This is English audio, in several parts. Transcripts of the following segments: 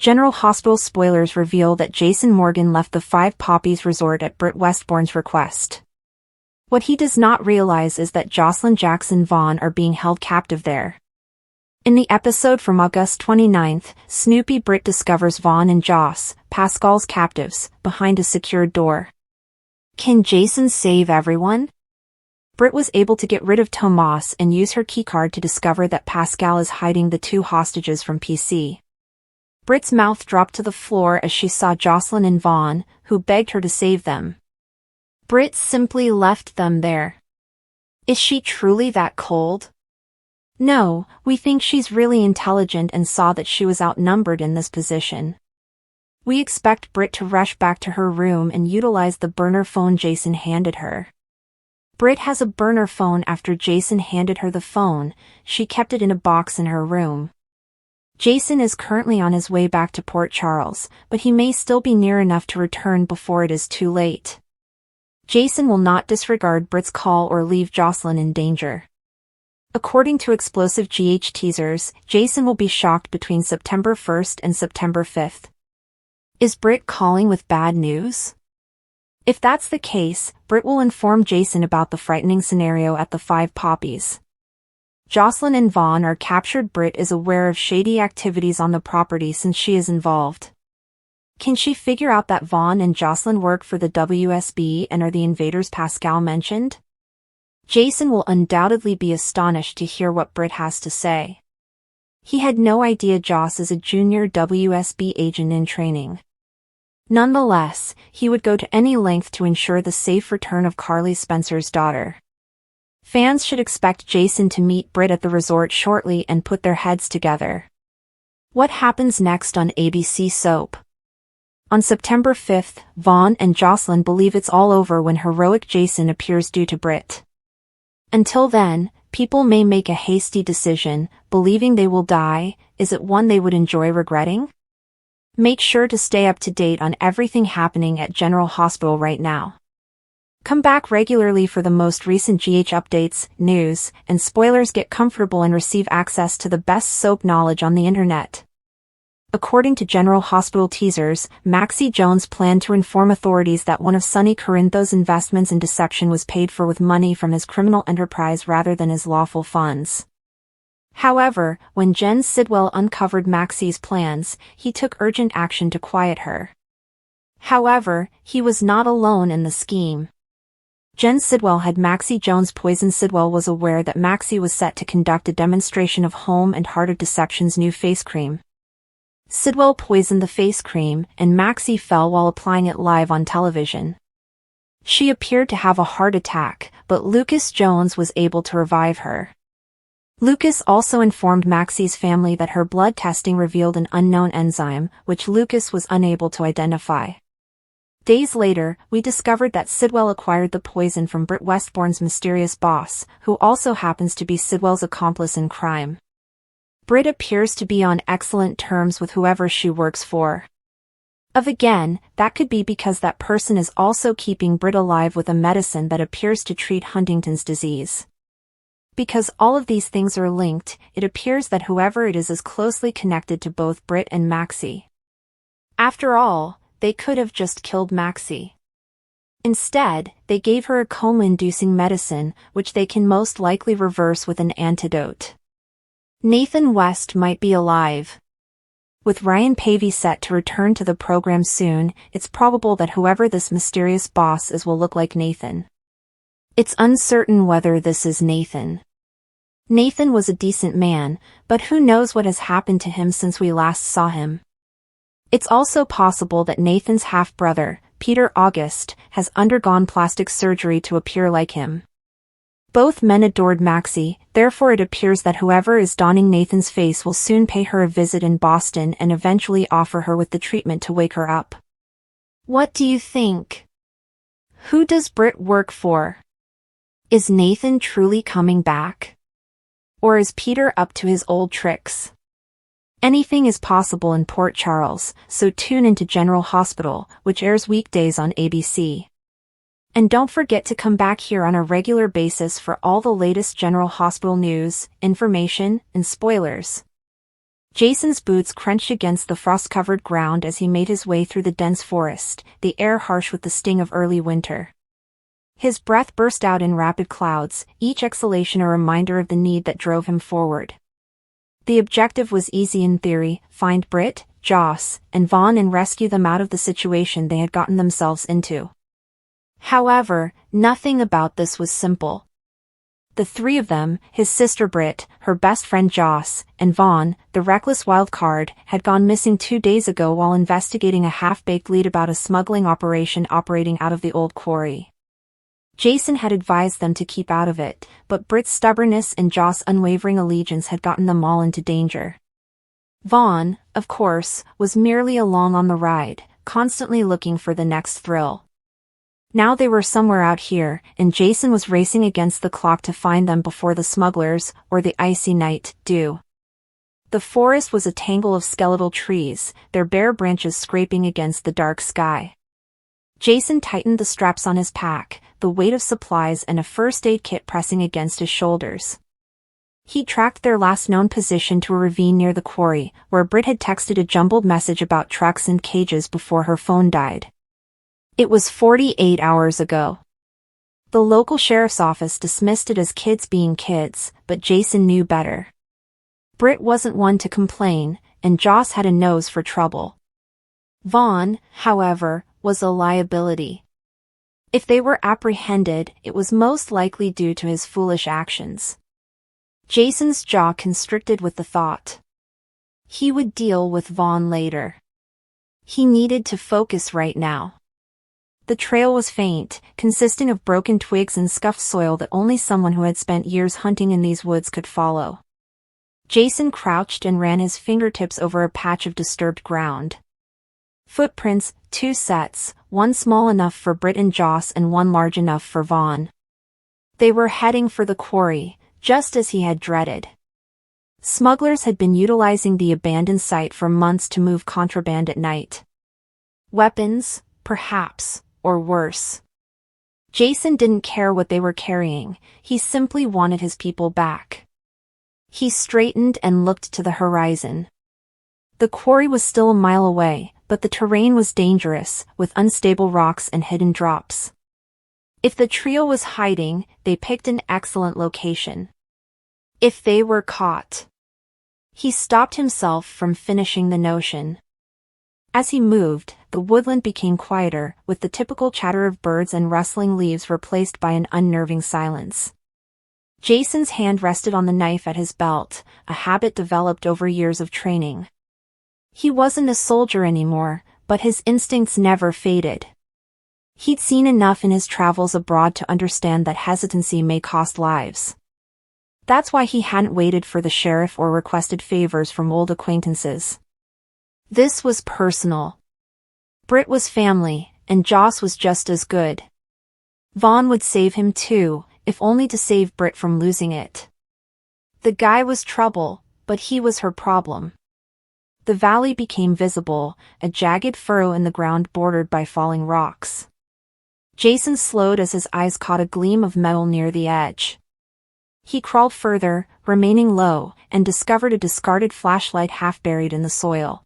General Hospital spoilers reveal that Jason Morgan left the Five Poppies resort at Britt Westbourne's request. What he does not realize is that Jocelyn, Jax, and Vaughn are being held captive there. In the episode from August 29th, Snoopy Britt discovers Vaughn and Joss, Pascal's captives, behind a secured door. Can Jason save everyone? Britt was able to get rid of Tomas and use her keycard to discover that Pascal is hiding the two hostages from PC. Britt's mouth dropped to the floor as she saw Jocelyn and Vaughn, who begged her to save them. Britt simply left them there. Is she truly that cold? No, we think she's really intelligent and saw that she was outnumbered in this position. We expect Britt to rush back to her room and utilize the burner phone Jason handed her. Britt has a burner phone after Jason handed her the phone. She kept it in a box in her room. Jason is currently on his way back to Port Charles, but he may still be near enough to return before it is too late. Jason will not disregard Britt's call or leave Jocelyn in danger. According to explosive GH teasers, Jason will be shocked between September 1st and September 5th. Is Britt calling with bad news? If that's the case, Britt will inform Jason about the frightening scenario at the Five Poppies. Jocelyn and Vaughn are captured. Britt is aware of shady activities on the property since she is involved. Can she figure out that Vaughn and Jocelyn work for the WSB and are the invaders Pascal mentioned? Jason will undoubtedly be astonished to hear what Britt has to say. He had no idea Joss is a junior WSB agent in training. Nonetheless, he would go to any length to ensure the safe return of Carly Spencer's daughter. Fans should expect Jason to meet Britt at the resort shortly and put their heads together. What happens next on ABC Soap? On September 5th, Vaughn and Jocelyn believe it's all over when heroic Jason appears due to Britt. Until then, people may make a hasty decision, believing they will die. Is it one they would enjoy regretting? Make sure to stay up to date on everything happening at General Hospital right now. Come back regularly for the most recent GH updates, news, and spoilers. Get comfortable and receive access to the best soap knowledge on the internet. According to General Hospital teasers, Maxie Jones planned to inform authorities that one of Sonny Corinthos' investments in deception was paid for with money from his criminal enterprise rather than his lawful funds. However, when Jen Sidwell uncovered Maxie's plans, he took urgent action to quiet her. However, he was not alone in the scheme. Jen Sidwell had Maxie Jones poisoned. Sidwell was aware that Maxie was set to conduct a demonstration of Home and Heart of Deception's new face cream. Sidwell poisoned the face cream, and Maxie fell while applying it live on television. She appeared to have a heart attack, but Lucas Jones was able to revive her. Lucas also informed Maxie's family that her blood testing revealed an unknown enzyme, which Lucas was unable to identify. Days later, we discovered that Sidwell acquired the poison from Britt Westbourne's mysterious boss, who also happens to be Sidwell's accomplice in crime. Britt appears to be on excellent terms with whoever she works for. Again, that could be because that person is also keeping Britt alive with a medicine that appears to treat Huntington's disease. Because all of these things are linked, it appears that whoever it is closely connected to both Britt and Maxie. After all, they could have just killed Maxie. Instead, they gave her a coma-inducing medicine, which they can most likely reverse with an antidote. Nathan West might be alive. With Ryan Pavey set to return to the program soon, it's probable that whoever this mysterious boss is will look like Nathan. It's uncertain whether this is Nathan. Nathan was a decent man, but who knows what has happened to him since we last saw him. It's also possible that Nathan's half-brother, Peter August, has undergone plastic surgery to appear like him. Both men adored Maxie, therefore it appears that whoever is donning Nathan's face will soon pay her a visit in Boston and eventually offer her with the treatment to wake her up. What do you think? Who does Britt work for? Is Nathan truly coming back? Or is Peter up to his old tricks? Anything is possible in Port Charles, so tune into General Hospital, which airs weekdays on ABC. And don't forget to come back here on a regular basis for all the latest General Hospital news, information, and spoilers. Jason's boots crunched against the frost-covered ground as he made his way through the dense forest, the air harsh with the sting of early winter. His breath burst out in rapid clouds, each exhalation a reminder of the need that drove him forward. The objective was easy in theory: find Britt, Joss, and Vaughn and rescue them out of the situation they had gotten themselves into. However, nothing about this was simple. The three of them, his sister Britt, her best friend Joss, and Vaughn, the reckless wild card, had gone missing 2 days ago while investigating a half-baked lead about a smuggling operation operating out of the old quarry. Jason had advised them to keep out of it, but Britt's stubbornness and Joss' unwavering allegiance had gotten them all into danger. Vaughn, of course, was merely along on the ride, constantly looking for the next thrill. Now they were somewhere out here, and Jason was racing against the clock to find them before the smugglers, or the icy night, do. The forest was a tangle of skeletal trees, their bare branches scraping against the dark sky. Jason tightened the straps on his pack, the weight of supplies and a first aid kit pressing against his shoulders. He tracked their last known position to a ravine near the quarry, where Britt had texted a jumbled message about trucks and cages before her phone died. It was 48 hours ago. The local sheriff's office dismissed it as kids being kids, but Jason knew better. Britt wasn't one to complain, and Joss had a nose for trouble. Vaughn, however, was a liability. If they were apprehended, it was most likely due to his foolish actions. Jason's jaw constricted with the thought. He would deal with Vaughn later. He needed to focus right now. The trail was faint, consisting of broken twigs and scuffed soil that only someone who had spent years hunting in these woods could follow. Jason crouched and ran his fingertips over a patch of disturbed ground. Footprints, 2 sets, one small enough for Britt and Joss and one large enough for Vaughn. They were heading for the quarry, just as he had dreaded. Smugglers had been utilizing the abandoned site for months to move contraband at night. Weapons, perhaps, or worse. Jason didn't care what they were carrying, he simply wanted his people back. He straightened and looked to the horizon. The quarry was still a mile away, but the terrain was dangerous, with unstable rocks and hidden drops. If the trio was hiding, they picked an excellent location. If they were caught. He stopped himself from finishing the notion. As he moved, the woodland became quieter, with the typical chatter of birds and rustling leaves replaced by an unnerving silence. Jason's hand rested on the knife at his belt, a habit developed over years of training. He wasn't a soldier anymore, but his instincts never faded. He'd seen enough in his travels abroad to understand that hesitancy may cost lives. That's why he hadn't waited for the sheriff or requested favors from old acquaintances. This was personal. Britt was family, and Joss was just as good. Vaughn would save him too, if only to save Britt from losing it. The guy was trouble, but he was her problem. The valley became visible, a jagged furrow in the ground bordered by falling rocks. Jason slowed as his eyes caught a gleam of metal near the edge. He crawled further, remaining low, and discovered a discarded flashlight half buried in the soil.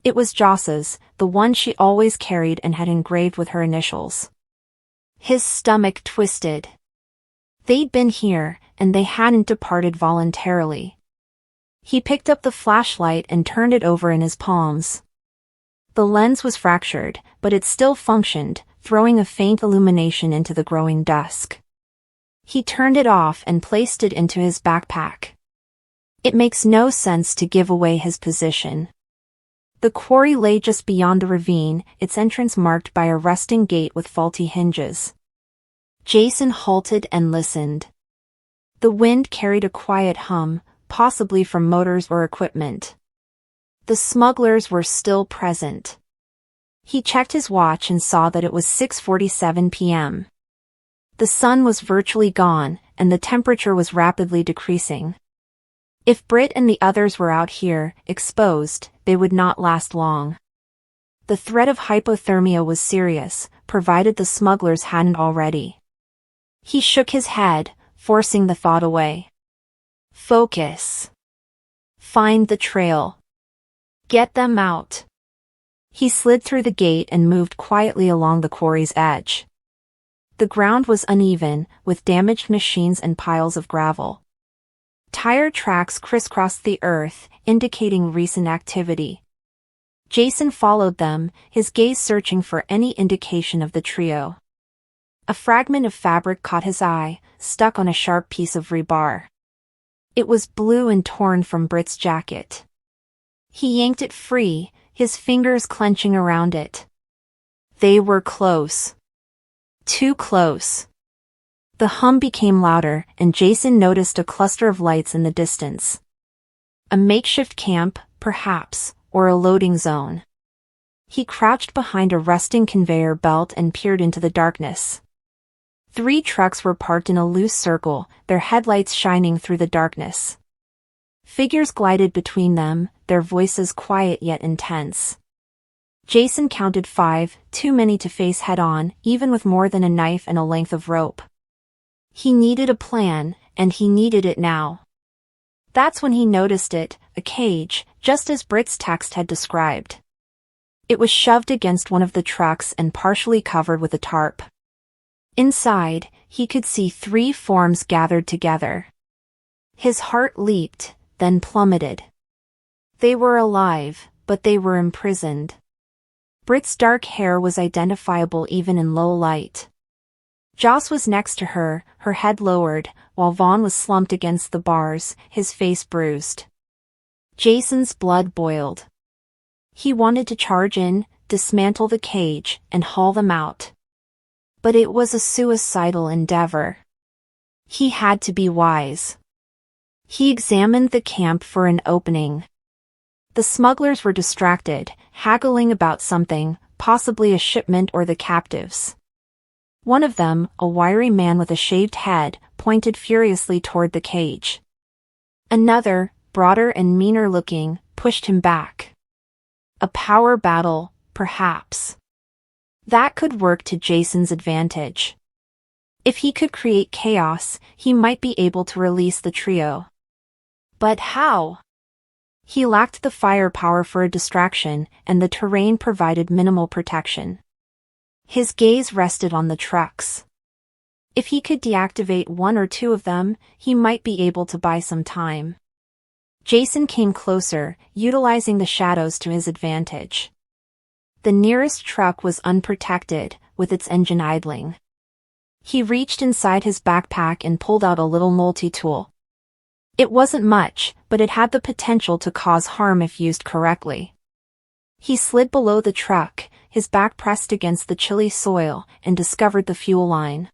It was Joss's, the one she always carried and had engraved with her initials. His stomach twisted. They'd been here, and they hadn't departed voluntarily. He picked up the flashlight and turned it over in his palms. The lens was fractured, but it still functioned, throwing a faint illumination into the growing dusk. He turned it off and placed it into his backpack. It makes no sense to give away his position. The quarry lay just beyond the ravine, its entrance marked by a rusting gate with faulty hinges. Jason halted and listened. The wind carried a quiet hum, possibly from motors or equipment. The smugglers were still present. He checked his watch and saw that it was 6:47 p.m. The sun was virtually gone, and the temperature was rapidly decreasing. If Britt and the others were out here, exposed, they would not last long. The threat of hypothermia was serious, provided the smugglers hadn't already. He shook his head, forcing the thought away. Focus. Find the trail. Get them out. He slid through the gate and moved quietly along the quarry's edge. The ground was uneven, with damaged machines and piles of gravel. Tire tracks crisscrossed the earth, indicating recent activity. Jason followed them, his gaze searching for any indication of the trio. A fragment of fabric caught his eye, stuck on a sharp piece of rebar. It was blue and torn from Britt's jacket. He yanked it free, his fingers clenching around it. They were close. Too close. The hum became louder, and Jason noticed a cluster of lights in the distance. A makeshift camp, perhaps, or a loading zone. He crouched behind a rusting conveyor belt and peered into the darkness. 3 trucks were parked in a loose circle, their headlights shining through the darkness. Figures glided between them, their voices quiet yet intense. Jason counted 5, too many to face head-on, even with more than a knife and a length of rope. He needed a plan, and he needed it now. That's when he noticed it, a cage, just as Britt's text had described. It was shoved against one of the trucks and partially covered with a tarp. Inside, he could see 3 forms gathered together. His heart leaped, then plummeted. They were alive, but they were imprisoned. Britt's dark hair was identifiable even in low light. Joss was next to her, her head lowered, while Vaughn was slumped against the bars, his face bruised. Jason's blood boiled. He wanted to charge in, dismantle the cage, and haul them out. But it was a suicidal endeavor. He had to be wise. He examined the camp for an opening. The smugglers were distracted, haggling about something, possibly a shipment or the captives. One of them, a wiry man with a shaved head, pointed furiously toward the cage. Another, broader and meaner looking, pushed him back. A power battle, perhaps. That could work to Jason's advantage. If he could create chaos, he might be able to release the trio. But how? He lacked the firepower for a distraction, and the terrain provided minimal protection. His gaze rested on the trucks. If he could deactivate 1 or 2 of them, he might be able to buy some time. Jason came closer, utilizing the shadows to his advantage. The nearest truck was unprotected, with its engine idling. He reached inside his backpack and pulled out a little multi-tool. It wasn't much, but it had the potential to cause harm if used correctly. He slid below the truck, his back pressed against the chilly soil, and discovered the fuel line.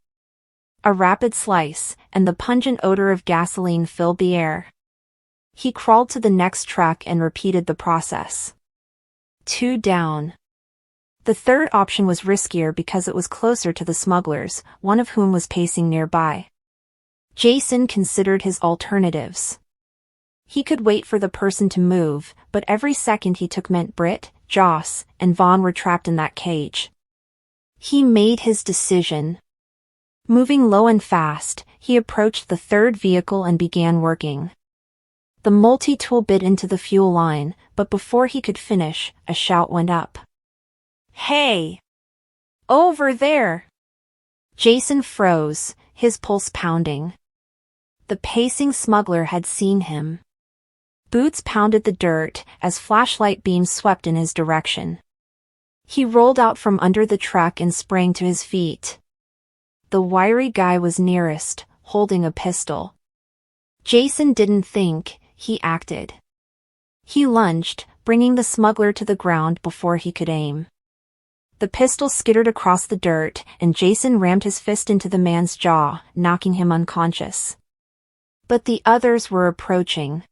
A rapid slice, and the pungent odor of gasoline filled the air. He crawled to the next truck and repeated the process. 2 down. The third option was riskier because it was closer to the smugglers, one of whom was pacing nearby. Jason considered his alternatives. He could wait for the person to move, but every second he took meant Britt, Joss, and Vaughn were trapped in that cage. He made his decision. Moving low and fast, he approached the third vehicle and began working. The multi-tool bit into the fuel line, but before he could finish, a shout went up. "Hey! Over there!" Jason froze, his pulse pounding. The pacing smuggler had seen him. Boots pounded the dirt as flashlight beams swept in his direction. He rolled out from under the truck and sprang to his feet. The wiry guy was nearest, holding a pistol. Jason didn't think, he acted. He lunged, bringing the smuggler to the ground before he could aim. The pistol skittered across the dirt, and Jason rammed his fist into the man's jaw, knocking him unconscious. But the others were approaching.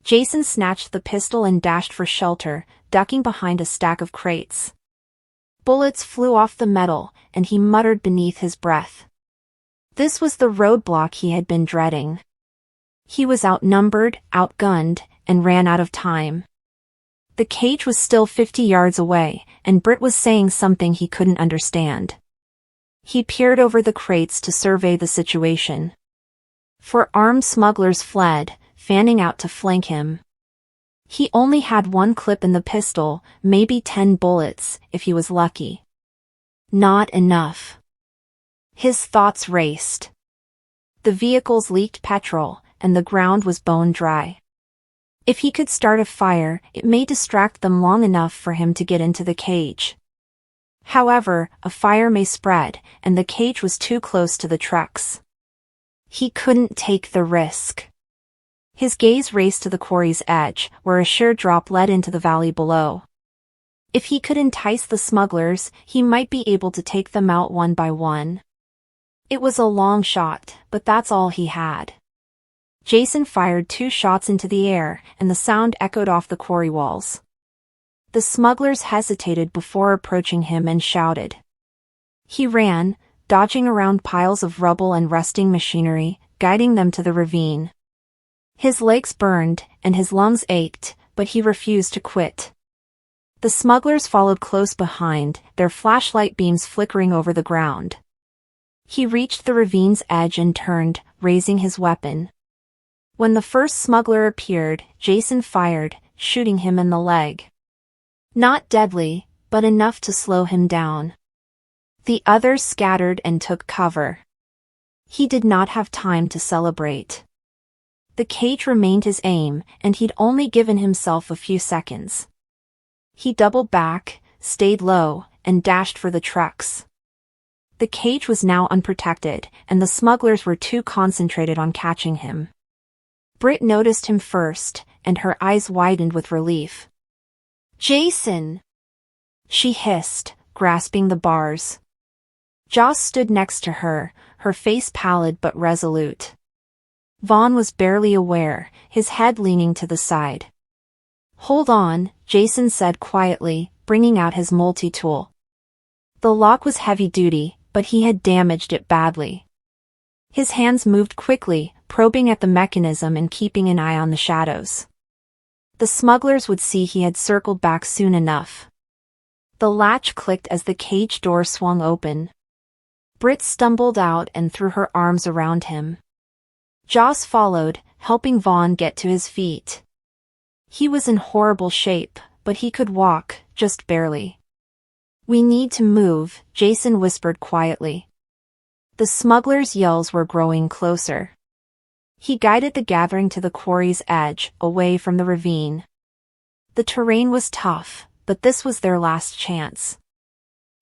Jason snatched the pistol and dashed for shelter, ducking behind a stack of crates. Bullets flew off the metal, and he muttered beneath his breath. This was the roadblock he had been dreading. He was outnumbered, outgunned, and ran out of time. The cage was still 50 yards away, and Britt was saying something he couldn't understand. He peered over the crates to survey the situation. 4 armed smugglers fled, fanning out to flank him. He only had one clip in the pistol, maybe 10 bullets, if he was lucky. Not enough. His thoughts raced. The vehicles leaked petrol, and the ground was bone dry. If he could start a fire, it may distract them long enough for him to get into the cage. However, a fire may spread, and the cage was too close to the trucks. He couldn't take the risk. His gaze raced to the quarry's edge, where a sheer drop led into the valley below. If he could entice the smugglers, he might be able to take them out one by one. It was a long shot, but that's all he had. Jason fired 2 shots into the air, and the sound echoed off the quarry walls. The smugglers hesitated before approaching him and shouted. He ran, dodging around piles of rubble and rusting machinery, guiding them to the ravine. His legs burned, and his lungs ached, but he refused to quit. The smugglers followed close behind, their flashlight beams flickering over the ground. He reached the ravine's edge and turned, raising his weapon. When the first smuggler appeared, Jason fired, shooting him in the leg. Not deadly, but enough to slow him down. The others scattered and took cover. He did not have time to celebrate. The cage remained his aim, and he'd only given himself a few seconds. He doubled back, stayed low, and dashed for the trucks. The cage was now unprotected, and the smugglers were too concentrated on catching him. Britt noticed him first, and her eyes widened with relief. "Jason!" she hissed, grasping the bars. Joss stood next to her, her face pallid but resolute. Vaughn was barely aware, his head leaning to the side. "Hold on," Jason said quietly, bringing out his multi-tool. The lock was heavy-duty, but he had damaged it badly. His hands moved quickly, probing at the mechanism and keeping an eye on the shadows. The smugglers would see he had circled back soon enough. The latch clicked as the cage door swung open. Britt stumbled out and threw her arms around him. Joss followed, helping Vaughn get to his feet. He was in horrible shape, but he could walk, just barely. "We need to move," Jason whispered quietly. The smugglers' yells were growing closer. He guided the gathering to the quarry's edge, away from the ravine. The terrain was tough, but this was their last chance.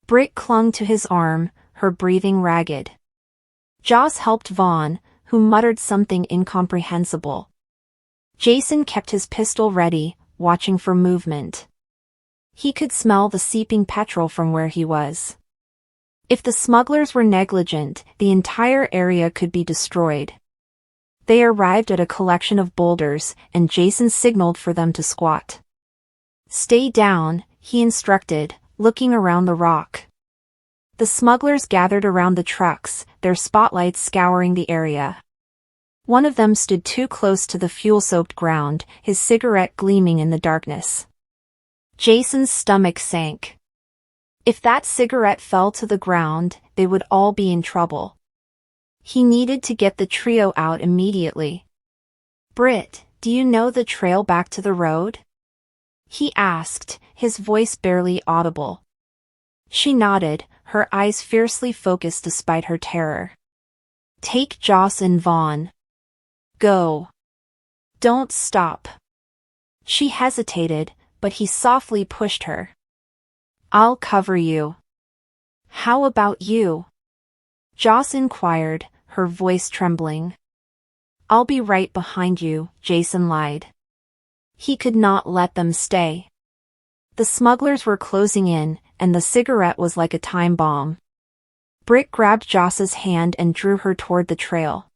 Britt clung to his arm, her breathing ragged. Joss helped Vaughn, who muttered something incomprehensible. Jason kept his pistol ready, watching for movement. He could smell the seeping petrol from where he was. If the smugglers were negligent, the entire area could be destroyed. They arrived at a collection of boulders, and Jason signaled for them to squat. "Stay down," he instructed, looking around the rock. The smugglers gathered around the trucks, their spotlights scouring the area. One of them stood too close to the fuel-soaked ground, his cigarette gleaming in the darkness. Jason's stomach sank. If that cigarette fell to the ground, they would all be in trouble. He needed to get the trio out immediately. "Britt, do you know the trail back to the road?" he asked, his voice barely audible. She nodded, her eyes fiercely focused despite her terror. "Take Joss and Vaughn. Go. Don't stop." She hesitated, but he softly pushed her. "I'll cover you." "How about you?" Joss inquired, her voice trembling. "I'll be right behind you," Jason lied. He could not let them stay. The smugglers were closing in, and the cigarette was like a time bomb. Britt grabbed Joss's hand and drew her toward the trail.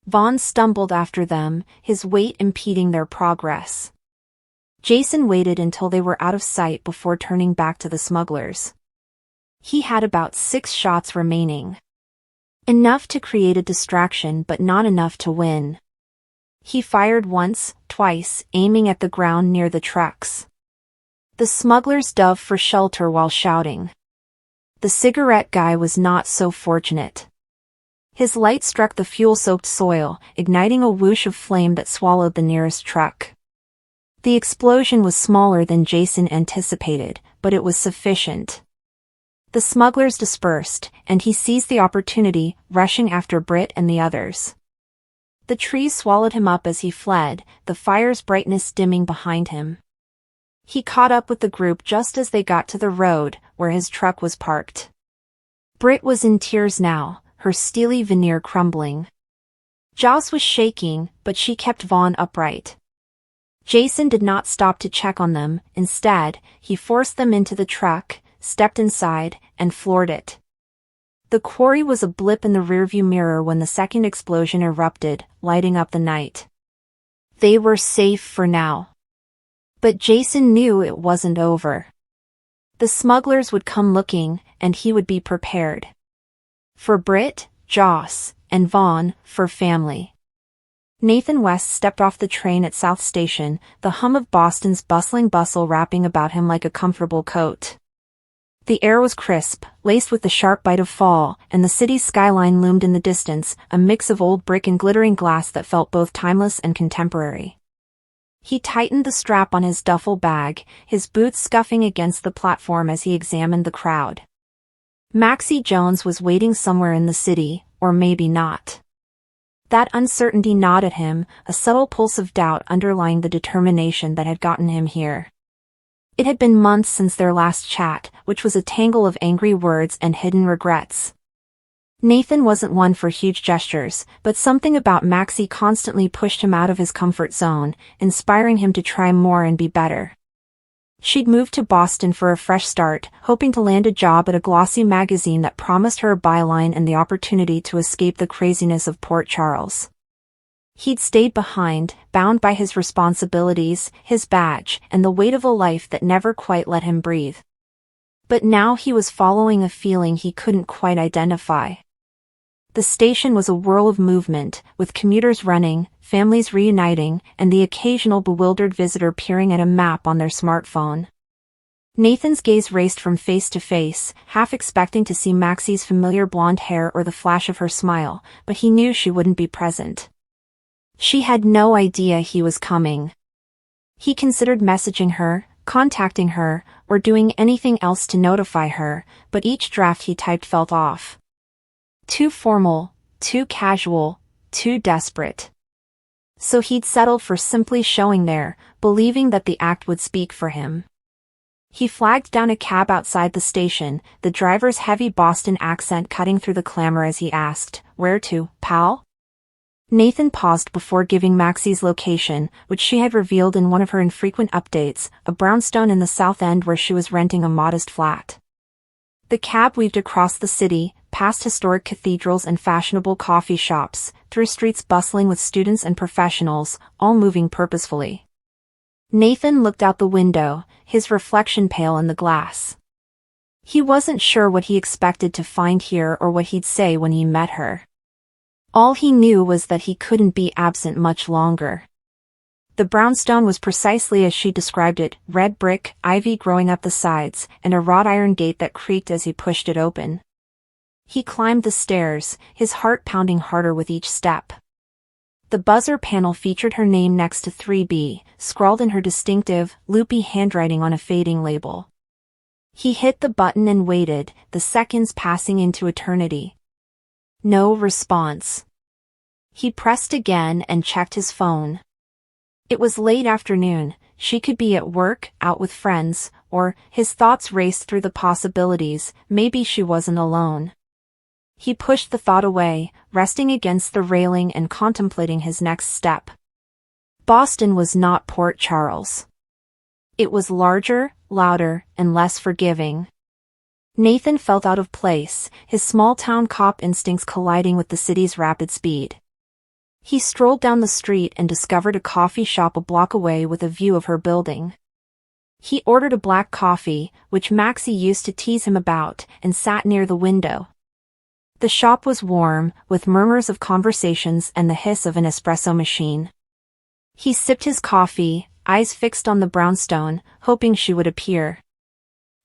Vaughn stumbled after them, his weight impeding their progress. Jason waited until they were out of sight before turning back to the smugglers. He had about 6 shots remaining. Enough to create a distraction but not enough to win. He fired once, twice, aiming at the ground near the trucks. The smugglers dove for shelter while shouting. The cigarette guy was not so fortunate. His light struck the fuel-soaked soil, igniting a whoosh of flame that swallowed the nearest truck. The explosion was smaller than Jason anticipated, but it was sufficient. The smugglers dispersed, and he seized the opportunity, rushing after Britt and the others. The trees swallowed him up as he fled, the fire's brightness dimming behind him. He caught up with the group just as they got to the road, where his truck was parked. Britt was in tears now, her steely veneer crumbling. Joss was shaking, but she kept Vaughn upright. Jason did not stop to check on them. Instead, he forced them into the truck, stepped inside, and floored it. The quarry was a blip in the rearview mirror when the second explosion erupted, lighting up the night. They were safe for now. But Jason knew it wasn't over. The smugglers would come looking, and he would be prepared. For Britt, Joss, and Vaughn, for family. Nathan West stepped off the train at South Station, the hum of Boston's bustling bustle wrapping about him like a comfortable coat. The air was crisp, laced with the sharp bite of fall, and the city's skyline loomed in the distance, a mix of old brick and glittering glass that felt both timeless and contemporary. He tightened the strap on his duffel bag, his boots scuffing against the platform as he examined the crowd. Maxie Jones was waiting somewhere in the city, or maybe not. That uncertainty gnawed at him, a subtle pulse of doubt underlying the determination that had gotten him here. It had been months since their last chat, which was a tangle of angry words and hidden regrets. Nathan wasn't one for huge gestures, but something about Maxie constantly pushed him out of his comfort zone, inspiring him to try more and be better. She'd moved to Boston for a fresh start, hoping to land a job at a glossy magazine that promised her a byline and the opportunity to escape the craziness of Port Charles. He'd stayed behind, bound by his responsibilities, his badge, and the weight of a life that never quite let him breathe. But now he was following a feeling he couldn't quite identify. The station was a whirl of movement, with commuters running, families reuniting, and the occasional bewildered visitor peering at a map on their smartphone. Nathan's gaze raced from face to face, half expecting to see Maxie's familiar blonde hair or the flash of her smile, but he knew she wouldn't be present. She had no idea he was coming. He considered messaging her, contacting her, or doing anything else to notify her, but each draft he typed felt off. Too formal, too casual, too desperate. So he'd settled for simply showing there, believing that the act would speak for him. He flagged down a cab outside the station, the driver's heavy Boston accent cutting through the clamor as he asked, "Where to, pal?" Nathan paused before giving Maxie's location, which she had revealed in one of her infrequent updates, a brownstone in the South End where she was renting a modest flat. The cab weaved across the city, past historic cathedrals and fashionable coffee shops, through streets bustling with students and professionals, all moving purposefully. Nathan looked out the window, his reflection pale in the glass. He wasn't sure what he expected to find here or what he'd say when he met her. All he knew was that he couldn't be absent much longer. The brownstone was precisely as she described it, red brick, ivy growing up the sides, and a wrought iron gate that creaked as he pushed it open. He climbed the stairs, his heart pounding harder with each step. The buzzer panel featured her name next to 3B, scrawled in her distinctive, loopy handwriting on a fading label. He hit the button and waited, the seconds passing into eternity. No response. He pressed again and checked his phone. It was late afternoon, she could be at work, out with friends, or, his thoughts raced through the possibilities, maybe she wasn't alone. He pushed the thought away, resting against the railing and contemplating his next step. Boston was not Port Charles. It was larger, louder, and less forgiving. Nathan felt out of place, his small-town cop instincts colliding with the city's rapid speed. He strolled down the street and discovered a coffee shop a block away with a view of her building. He ordered a black coffee, which Maxie used to tease him about, and sat near the window. The shop was warm, with murmurs of conversations and the hiss of an espresso machine. He sipped his coffee, eyes fixed on the brownstone, hoping she would appear.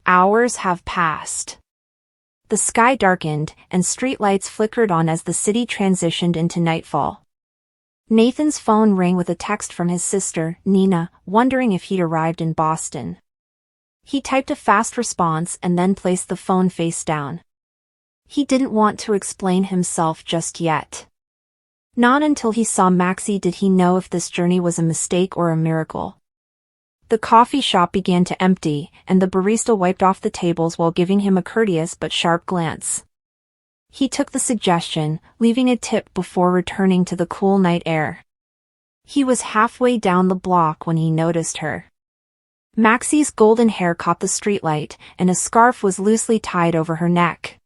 Hours have passed. The sky darkened, and streetlights flickered on as the city transitioned into nightfall. Nathan's phone rang with a text from his sister, Nina, wondering if he'd arrived in Boston. He typed a fast response and then placed the phone face down. He didn't want to explain himself just yet. Not until he saw Maxie did he know if this journey was a mistake or a miracle. The coffee shop began to empty, and the barista wiped off the tables while giving him a courteous but sharp glance. He took the suggestion, leaving a tip before returning to the cool night air. He was halfway down the block when he noticed her. Maxie's golden hair caught the streetlight, and a scarf was loosely tied over her neck.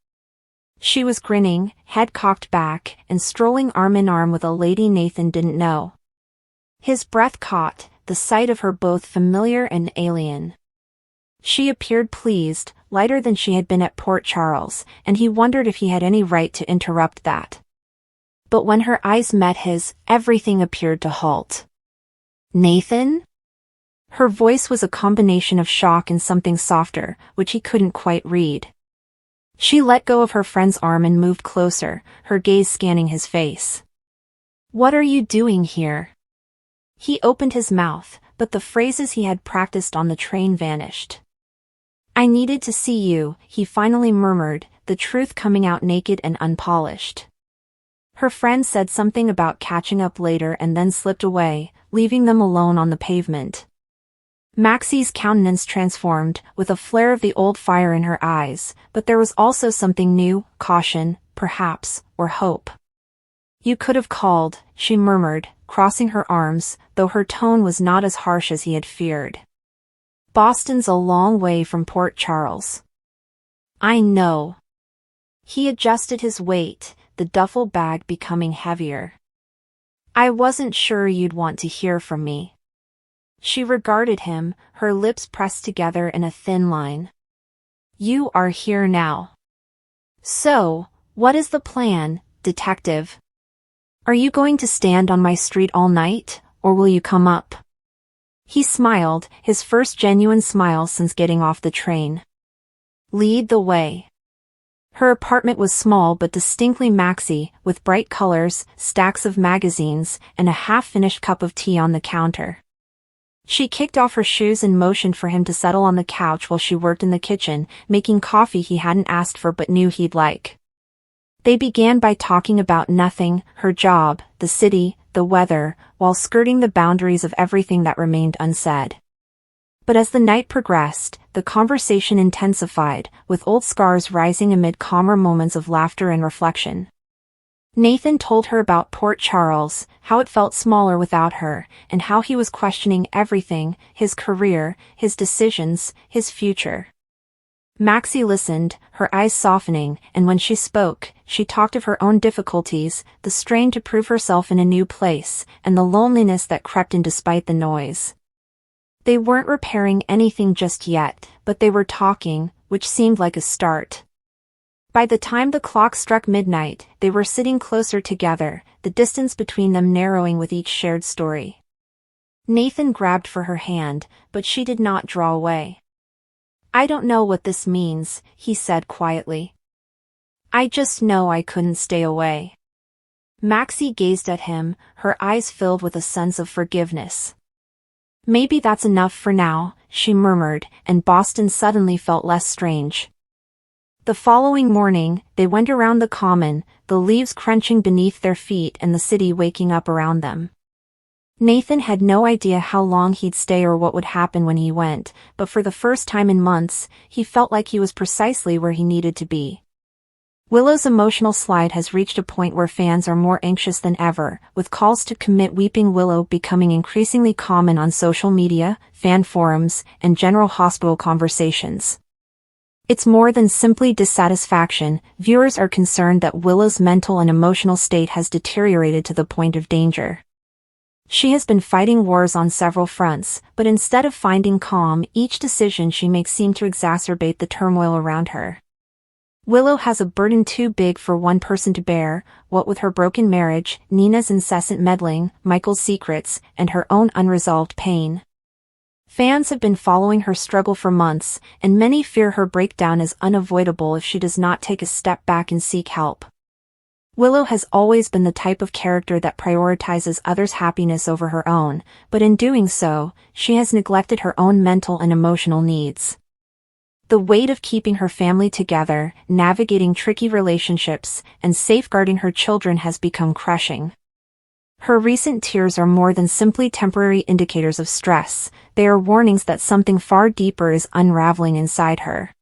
She was grinning, head cocked back, and strolling arm in arm with a lady Nathan didn't know. His breath caught, the sight of her both familiar and alien. She appeared pleased, lighter than she had been at Port Charles, and he wondered if he had any right to interrupt that. But when her eyes met his, everything appeared to halt. "Nathan?" Her voice was a combination of shock and something softer, which he couldn't quite read. She let go of her friend's arm and moved closer, her gaze scanning his face. "What are you doing here?" He opened his mouth, but the phrases he had practiced on the train vanished. "I needed to see you," he finally murmured, the truth coming out naked and unpolished. Her friend said something about catching up later and then slipped away, leaving them alone on the pavement. Maxie's countenance transformed, with a flare of the old fire in her eyes, but there was also something new, caution, perhaps, or hope. "You could have called," she murmured, crossing her arms, though her tone was not as harsh as he had feared. "Boston's a long way from Port Charles." "I know." He adjusted his weight, the duffel bag becoming heavier. "I wasn't sure you'd want to hear from me." She regarded him, her lips pressed together in a thin line. "You are here now. So, what is the plan, detective? Are you going to stand on my street all night, or will you come up?" He smiled, his first genuine smile since getting off the train. "Lead the way." Her apartment was small but distinctly Maxie, with bright colors, stacks of magazines, and a half-finished cup of tea on the counter. She kicked off her shoes and motioned for him to settle on the couch while she worked in the kitchen, making coffee he hadn't asked for but knew he'd like. They began by talking about nothing, her job, the city, the weather, while skirting the boundaries of everything that remained unsaid. But as the night progressed, the conversation intensified, with old scars rising amid calmer moments of laughter and reflection. Nathan told her about Port Charles, how it felt smaller without her, and how he was questioning everything, his career, his decisions, his future. Maxie listened, her eyes softening, and when she spoke, she talked of her own difficulties, the strain to prove herself in a new place, and the loneliness that crept in despite the noise. They weren't repairing anything just yet, but they were talking, which seemed like a start. By the time the clock struck midnight, they were sitting closer together, the distance between them narrowing with each shared story. Nathan grabbed for her hand, but she did not draw away. "I don't know what this means," he said quietly. "I just know I couldn't stay away." Maxie gazed at him, her eyes filled with a sense of forgiveness. "Maybe that's enough for now," she murmured, and Boston suddenly felt less strange. The following morning, they went around the common, the leaves crunching beneath their feet and the city waking up around them. Nathan had no idea how long he'd stay or what would happen when he went, but for the first time in months, he felt like he was precisely where he needed to be. Willow's emotional slide has reached a point where fans are more anxious than ever, with calls to commit Weeping Willow becoming increasingly common on social media, fan forums, and general hospital conversations. It's more than simply dissatisfaction. Viewers are concerned that Willow's mental and emotional state has deteriorated to the point of danger. She has been fighting wars on several fronts, but instead of finding calm, each decision she makes seems to exacerbate the turmoil around her. Willow has a burden too big for one person to bear, what with her broken marriage, Nina's incessant meddling, Michael's secrets, and her own unresolved pain. Fans have been following her struggle for months, and many fear her breakdown is unavoidable if she does not take a step back and seek help. Willow has always been the type of character that prioritizes others' happiness over her own, but in doing so, she has neglected her own mental and emotional needs. The weight of keeping her family together, navigating tricky relationships, and safeguarding her children has become crushing. Her recent tears are more than simply temporary indicators of stress, they are warnings that something far deeper is unraveling inside her.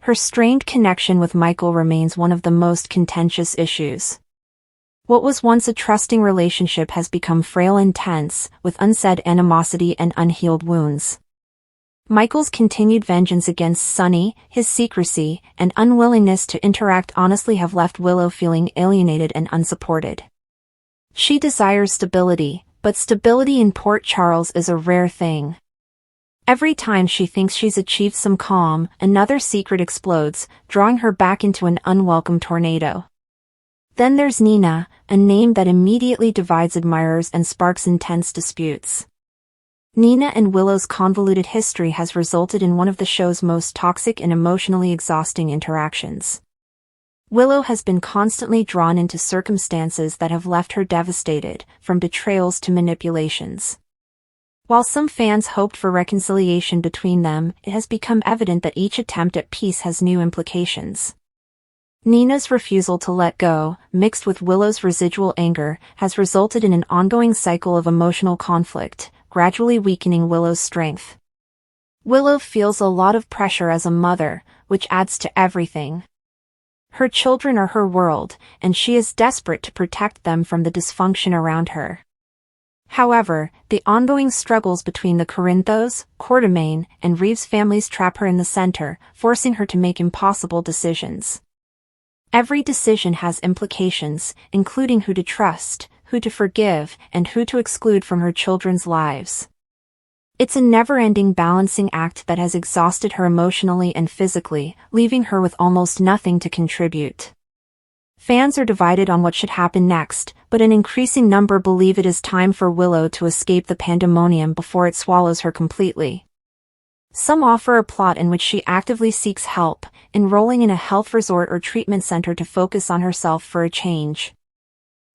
Her strained connection with Michael remains one of the most contentious issues. What was once a trusting relationship has become frail and tense, with unsaid animosity and unhealed wounds. Michael's continued vengeance against Sunny, his secrecy, and unwillingness to interact honestly have left Willow feeling alienated and unsupported. She desires stability, but stability in Port Charles is a rare thing. Every time she thinks she's achieved some calm, another secret explodes, drawing her back into an unwelcome tornado. Then there's Nina, a name that immediately divides admirers and sparks intense disputes. Nina and Willow's convoluted history has resulted in one of the show's most toxic and emotionally exhausting interactions. Willow has been constantly drawn into circumstances that have left her devastated, from betrayals to manipulations. While some fans hoped for reconciliation between them, it has become evident that each attempt at peace has new implications. Nina's refusal to let go, mixed with Willow's residual anger, has resulted in an ongoing cycle of emotional conflict, gradually weakening Willow's strength. Willow feels a lot of pressure as a mother, which adds to everything. Her children are her world, and she is desperate to protect them from the dysfunction around her. However, the ongoing struggles between the Corinthos, Quartermaine, and Reeves families trap her in the center, forcing her to make impossible decisions. Every decision has implications, including who to trust, who to forgive, and who to exclude from her children's lives. It's a never-ending balancing act that has exhausted her emotionally and physically, leaving her with almost nothing to contribute. Fans are divided on what should happen next, but an increasing number believe it is time for Willow to escape the pandemonium before it swallows her completely. Some offer a plot in which she actively seeks help, enrolling in a health resort or treatment center to focus on herself for a change.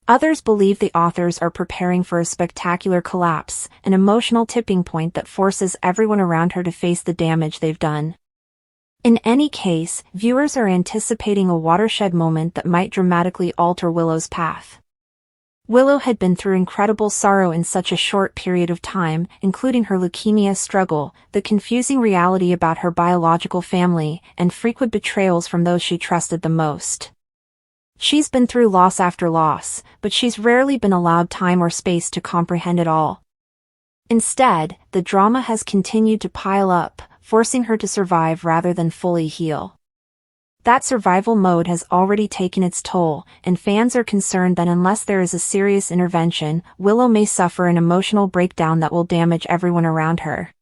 Others believe the authors are preparing for a spectacular collapse, an emotional tipping point that forces everyone around her to face the damage they've done. In any case, viewers are anticipating a watershed moment that might dramatically alter Willow's path. Willow had been through incredible sorrow in such a short period of time, including her leukemia struggle, the confusing reality about her biological family, and frequent betrayals from those she trusted the most. She's been through loss after loss, but she's rarely been allowed time or space to comprehend it all. Instead, the drama has continued to pile up, forcing her to survive rather than fully heal. That survival mode has already taken its toll, and fans are concerned that unless there is a serious intervention, Willow may suffer an emotional breakdown that will damage everyone around her.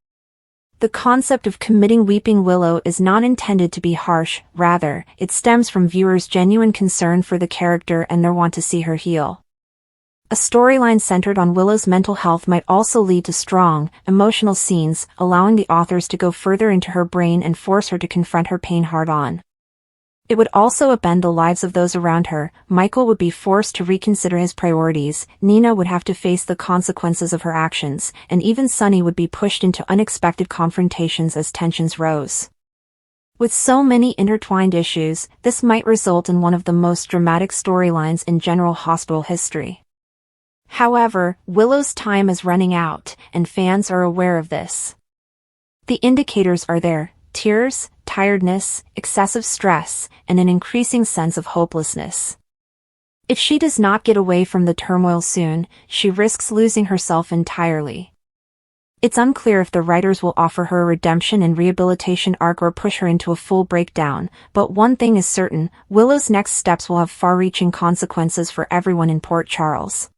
The concept of committing Weeping Willow is not intended to be harsh, rather, it stems from viewers' genuine concern for the character and their want to see her heal. A storyline centered on Willow's mental health might also lead to strong, emotional scenes, allowing the authors to go further into her brain and force her to confront her pain head-on. It would also upend the lives of those around her. Michael would be forced to reconsider his priorities, Nina would have to face the consequences of her actions, and even Sunny would be pushed into unexpected confrontations as tensions rose. With so many intertwined issues, this might result in one of the most dramatic storylines in General Hospital history. However, Willow's time is running out, and fans are aware of this. The indicators are there: tears, tiredness, excessive stress, and an increasing sense of hopelessness. If she does not get away from the turmoil soon, she risks losing herself entirely. It's unclear if the writers will offer her a redemption and rehabilitation arc or push her into a full breakdown, but one thing is certain: Willow's next steps will have far-reaching consequences for everyone in Port Charles.